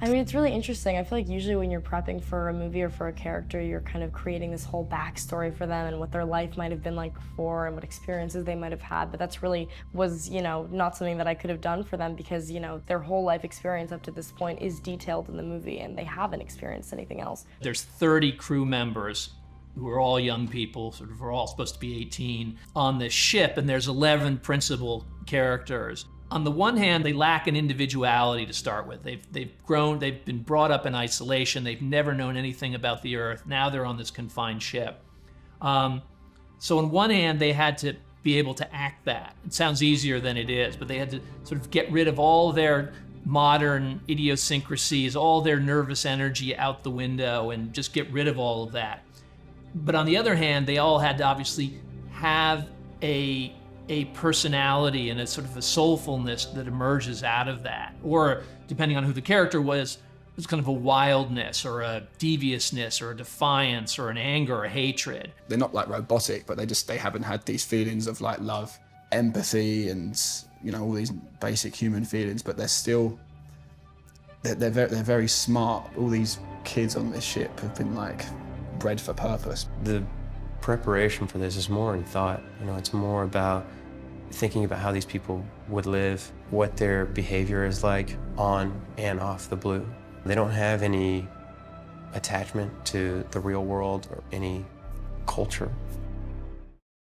I mean, it's really interesting. I feel like usually when you're prepping for a movie or for a character, you're kind of creating this whole backstory for them and what their life might have been like before and what experiences they might have had. But that's really was, not something that I could have done for them because, their whole life experience up to this point is detailed in the movie and they haven't experienced anything else. There's 30 crew members who are all young people, sort of are all supposed to be 18, on this ship, and there's 11 principal characters. On the one hand, they lack an individuality to start with. They've grown, they've been brought up in isolation, they've never known anything about the Earth. Now they're on this confined ship. So on one hand, they had to be able to act that. It sounds easier than it is, but they had to sort of get rid of all their modern idiosyncrasies, all their nervous energy out the window, and just get rid of all of that. But on the other hand, they all had to obviously have a personality and a sort of a soulfulness that emerges out of that. Or, depending on who the character was, it's kind of a wildness or a deviousness or a defiance or an anger or a hatred. They're not like robotic, but they haven't had these feelings of like love, empathy, and all these basic human feelings. But they're very smart. All these kids on this ship have been like bred for purpose. The preparation for this is more in thought. It's more about thinking about how these people would live, what their behavior is like on and off the Blue. They don't have any attachment to the real world or any culture.